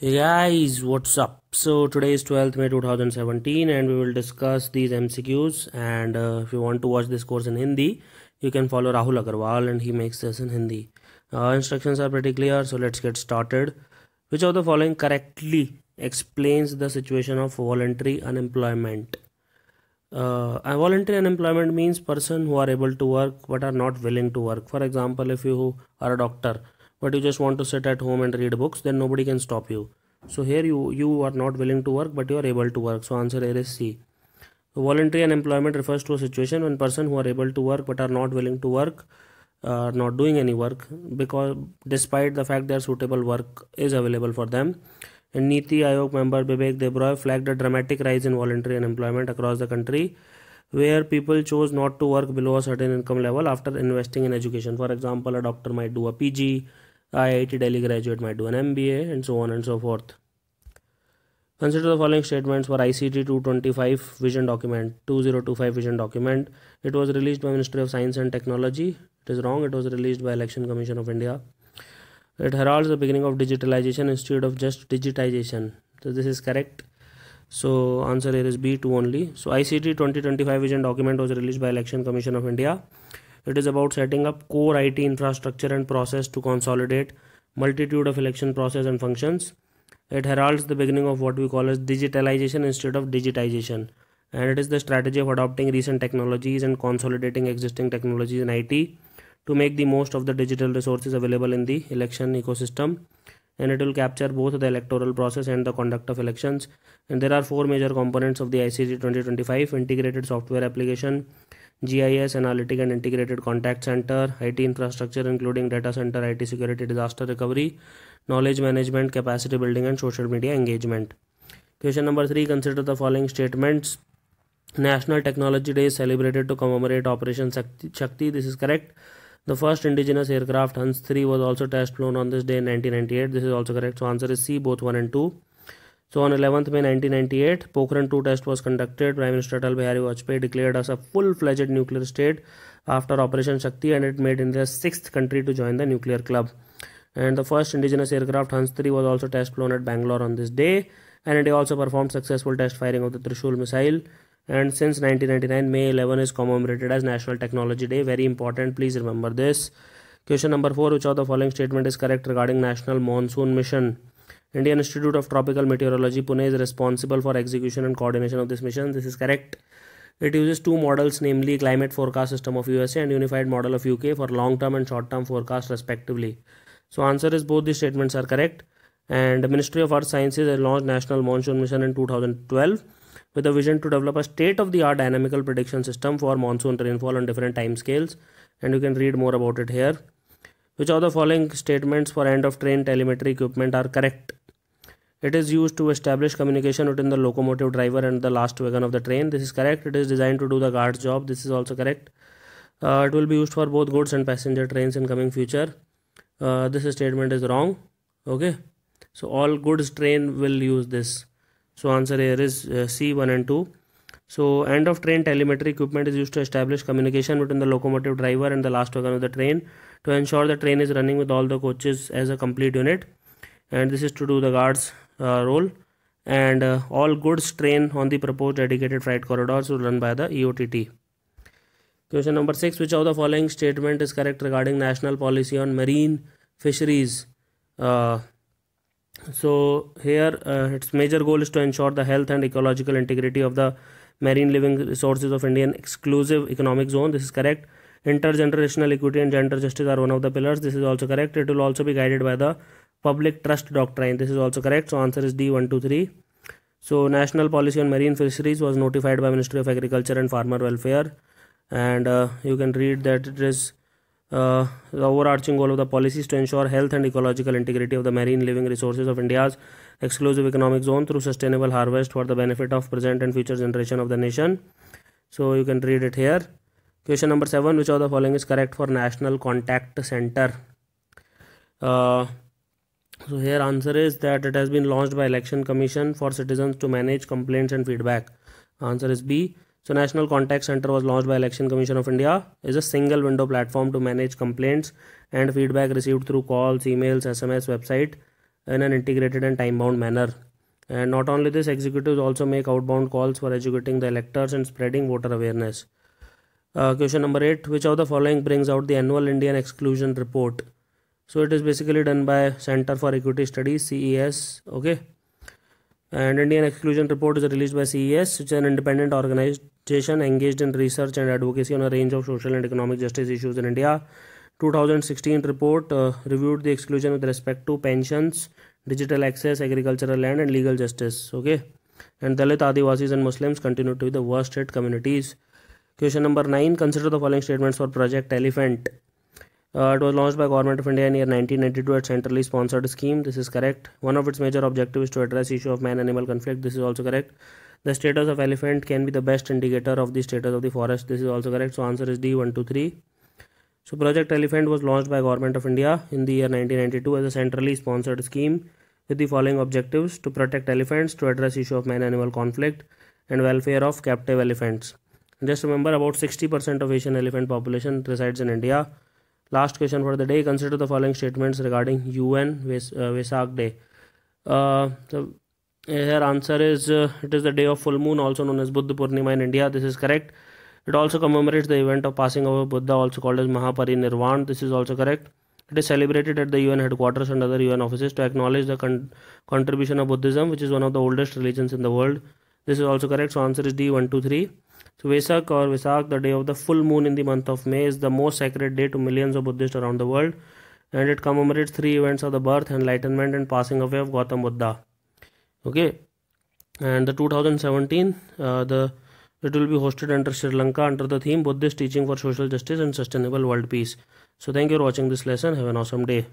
Hey guys, what's up? So today is 12th May 2017 and we will discuss these MCQs, and if you want to watch this course in Hindi, you can follow Rahul Agarwal and he makes this in Hindi. Instructions are pretty clear, so let's get started. Which of the following correctly explains the situation of voluntary unemployment? Voluntary unemployment means person who are able to work but are not willing to work. For example, if you are a doctor but you just want to sit at home and read books, then nobody can stop you. So here you are not willing to work but you are able to work. So answer here is C. So voluntary unemployment refers to a situation when person who are able to work but are not willing to work, not doing any work, because despite the fact their suitable work is available for them. And Niti Aayog member Bibek Debroy flagged a dramatic rise in voluntary unemployment across the country, where people chose not to work below a certain income level after investing in education. For example, a doctor might do a PG, IIT Delhi graduate might do an MBA, and so on and so forth. Consider the following statements for ICT 225 vision document, 2025 vision document. It was released by Ministry of Science and Technology. It is wrong. It was released by Election Commission of India. It heralds the beginning of digitalization instead of just digitization. So this is correct. So answer here is B2 only. So ICT 2025 vision document was released by Election Commission of India. It is about setting up core IT infrastructure and process to consolidate multitude of election process and functions. It heralds the beginning of what we call as digitalization instead of digitization, and it is the strategy of adopting recent technologies and consolidating existing technologies in IT to make the most of the digital resources available in the election ecosystem. And it will capture both the electoral process and the conduct of elections. And there are four major components of the ICT 2025: integrated software application, GIS, analytic and integrated contact center, IT infrastructure including data center, IT security, disaster recovery, knowledge management, capacity building, and social media engagement. Question number 3. Consider the following statements. National Technology Day is celebrated to commemorate Operation Shakti. This is correct. The first indigenous aircraft Hans 3 was also test flown on this day in 1998. This is also correct. So answer is C, both 1 and 2. So on 11th May 1998, Pokhran 2 test was conducted. Prime Minister Atal Bihari Vajpayee declared us a full-fledged nuclear state after Operation Shakti, and it made India the 6th country to join the nuclear club. And the first indigenous aircraft Hans 3 was also test flown at Bangalore on this day, and India also performed successful test firing of the Trishul missile. And since 1999, May 11 is commemorated as National Technology Day. Very important, please remember this. Question number 4. Which of the following statement is correct regarding National Monsoon Mission? Indian Institute of Tropical Meteorology, Pune, is responsible for execution and coordination of this mission. This is correct. It uses two models, namely Climate Forecast System of USA and Unified Model of UK for long-term and short-term forecast respectively. So answer is both these statements are correct. And the Ministry of Earth Sciences has launched National Monsoon Mission in 2012 with a vision to develop a state-of-the-art dynamical prediction system for monsoon rainfall on different time scales. And you can read more about it here. Which of the following statements for end of train telemetry equipment are correct? It is used to establish communication between the locomotive driver and the last wagon of the train. This is correct. It is designed to do the guard's job. This is also correct. It will be used for both goods and passenger trains in coming future. This statement is wrong. Okay. So all goods train will use this. So answer here is C, 1 and 2. So end of train telemetry equipment is used to establish communication between the locomotive driver and the last wagon of the train to ensure the train is running with all the coaches as a complete unit. And this is to do the guard's role. And all goods train on the proposed dedicated freight corridors will run by the EOTT. Question number 6. Which of the following statement is correct regarding national policy on marine fisheries? So here its major goal is to ensure the health and ecological integrity of the marine living resources of Indian exclusive economic zone. This is correct. Intergenerational equity and gender justice are one of the pillars. This is also correct. It will also be guided by the public trust doctrine. This is also correct. So answer is D, 1, 2, 3. So national policy on marine fisheries was notified by Ministry of Agriculture and Farmer Welfare, and you can read that it is the overarching goal of the policy is to ensure health and ecological integrity of the marine living resources of India's exclusive economic zone through sustainable harvest for the benefit of present and future generation of the nation. So you can read it here. Question number 7. Which of the following is correct for National Contact Center? So here answer is that it has been launched by Election Commission for citizens to manage complaints and feedback. Answer is B. So National Contact Center was launched by Election Commission of India. Is a single window platform to manage complaints and feedback received through calls, emails, SMS, website, in an integrated and time-bound manner. And not only this, executives also make outbound calls for educating the electors and spreading voter awareness. Question number 8. Which of the following brings out the annual Indian Exclusion Report? So it is basically done by Center for Equity Studies, CES. Okay. And Indian Exclusion Report is released by CES, which is an independent organization engaged in research and advocacy on a range of social and economic justice issues in India. 2016 report reviewed the exclusion with respect to pensions, digital access, agricultural land and legal justice. Okay. And Dalit, Adivasis and Muslims continue to be the worst hit communities. Question number 9. Consider the following statements for Project Elephant. It was launched by Government of India in year 1992 at centrally sponsored scheme. This is correct. One of its major objectives is to address issue of man-animal conflict. This is also correct. The status of elephant can be the best indicator of the status of the forest. This is also correct. So answer is D, 1, 2, 3. So Project Elephant was launched by Government of India in the year 1992 as a centrally sponsored scheme with the following objectives: to protect elephants, to address issue of man-animal conflict and welfare of captive elephants. Just remember, about 60% of Asian elephant population resides in India. Last question for the day. Consider the following statements regarding UN Vesak Day. So here answer is it is the day of full moon, also known as Buddha Purnima in India. This is correct. It also commemorates the event of passing away of Buddha, also called as Maha Parinirvana. This is also correct. It is celebrated at the UN headquarters and other UN offices to acknowledge the contribution of Buddhism, which is one of the oldest religions in the world. This is also correct. So answer is D, 1, 2, 3. So Vesak or Vesak, the day of the full moon in the month of May, is the most sacred day to millions of Buddhists around the world, and it commemorates 3 events of the birth, enlightenment and passing away of Gautam Buddha. Okay, and the 2017 it will be hosted under Sri Lanka under the theme Buddhist Teaching for Social Justice and Sustainable World Peace. So thank you for watching this lesson. Have an awesome day.